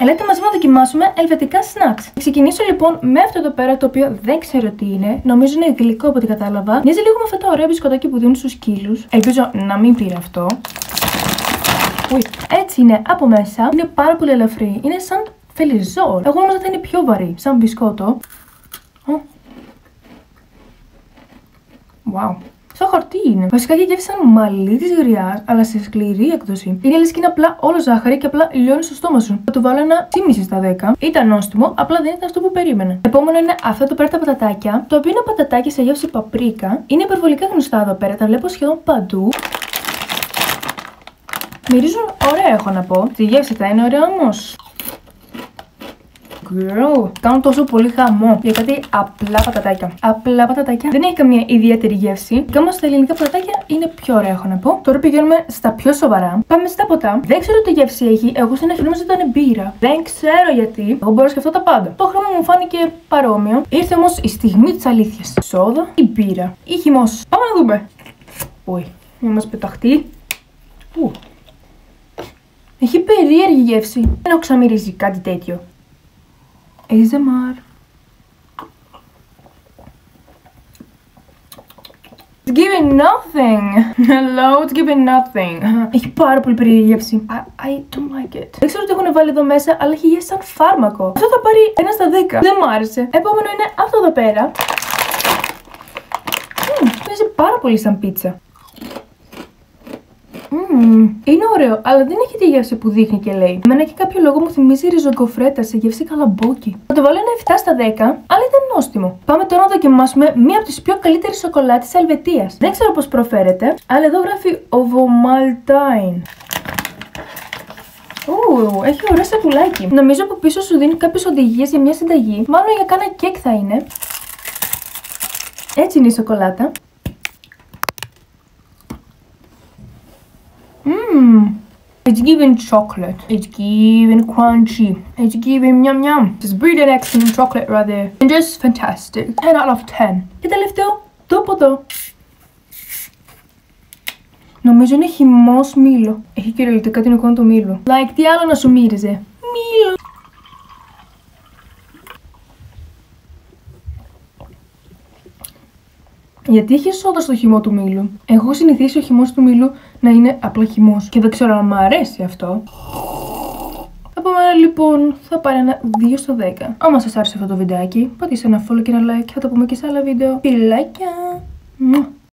Ελάτε μαζί να δοκιμάσουμε ελβετικά snacks. Θα ξεκινήσω λοιπόν με αυτό εδώ πέρα, το οποίο δεν ξέρω τι είναι. Νομίζω είναι γλυκό από ό,τι κατάλαβα. Μοιάζει λίγο με αυτό το ωραίο μπισκοτάκι που δίνουν στους σκύλους. Ελπίζω να μην πήρε αυτό. Έτσι είναι από μέσα. Είναι πάρα πολύ ελαφρύ. Είναι σαν φελιζόλ. Εγώ νόμιζα ότι θα είναι πιο βαρύ, σαν μπισκότο. Wow. Στο χαρτί είναι. Βασικά έχει γεύση σαν μαλλί τη γριάς, αλλά σε σκληρή έκδοση. Είναι λες και είναι απλά όλο ζάχαρη και απλά λιώνει στο στόμα σου. Θα του βάλω ένα 3,5 στα 10. Ήταν νόστιμο, απλά δεν ήταν αυτό που περίμενα. Επόμενο είναι αυτό το πέρα τα πατατάκια. Το οποίο είναι πατατάκια σε γεύση παπρίκα. Είναι υπερβολικά γνωστά εδώ πέρα, τα βλέπω σχεδόν παντού. Μυρίζουν ωραία, έχω να πω. Τη γεύση θα είναι ωραία όμως. Girl, κάνω τόσο πολύ χαμό για κάτι απλά πατατάκια. Απλά πατατάκια. Δεν έχει καμία ιδιαίτερη γεύση. Και όμως τα ελληνικά πατατάκια είναι πιο ωραία, έχω να πω. Τώρα πηγαίνουμε στα πιο σοβαρά. Πάμε στα ποτά. Δεν ξέρω τι γεύση έχει. Εγώ στην αρχή νόμιζα ότι ήταν μπύρα. Δεν ξέρω γιατί. Εγώ μπορώ να σκεφτώ τα πάντα. Το χρώμα μου φάνηκε παρόμοιο. Ήρθε όμως η στιγμή της αλήθειας. Σόδα ή μπύρα ή χυμός. Πάμε να δούμε. Ui, μην μας πεταχτεί. Έχει περίεργη γεύση. Δεν έχω ξαναμυρίσει κάτι τέτοιο. ASMR. It's giving nothing. Hello, it's giving nothing. Έχει πάρα πολύ περίεργη γεύση. I don't like it. Δεν ξέρω τι έχουν βάλει εδώ μέσα, αλλά έχει γεύση σαν φάρμακο. Αυτό θα πάρει 1 στα 10. Δεν μου άρεσε. Επόμενο είναι αυτό εδώ πέρα. Μοιάζει πάρα πολύ σαν πίτσα. Είναι ωραίο, αλλά δεν έχει τη γεύση που δείχνει και λέει. Εμένα και κάποιο λόγο μου θυμίζει ριζοκοφρέτα σε γεύση καλαμπόκι. Θα το βάλω ένα 7 στα 10, αλλά ήταν νόστιμο. Πάμε τώρα να δοκιμάσουμε μία από τις πιο καλύτερες σοκολάτες της Ελβετίας. Δεν ξέρω πώς προφέρεται, αλλά εδώ γράφει Ovomaltine. Έχει ωραίο σακουλάκι. Νομίζω από πίσω σου δίνει κάποιες οδηγίες για μια συνταγή. Μάλλον για κάνα κέκ θα είναι. Έτσι είναι η σοκολάτα. It's giving chocolate. It's giving crunchy. It's giving yum yum. It's really an excellent chocolate right there. And just fantastic. 10 out of 10. Και τελευταίο, το ποτό. Νομίζω είναι χυμός μήλο. Έχει κυριολεκτικά την εικόνα του μήλου. Like, τι άλλο να σου μύριζε. Μήλο. Γιατί έχει σόδα στο χυμό του μήλου. Εγώ έχω συνηθίσει ο χυμός του μήλου να είναι απλά χυμός. Και δεν ξέρω αν μου αρέσει αυτό. Από μένα λοιπόν θα πάρει ένα 2 στο 10. Άμα σας άρεσε αυτό το βιντεάκι, πατήστε ένα follow και ένα like. Θα τα πούμε και σε άλλα βίντεο. Φιλάκια!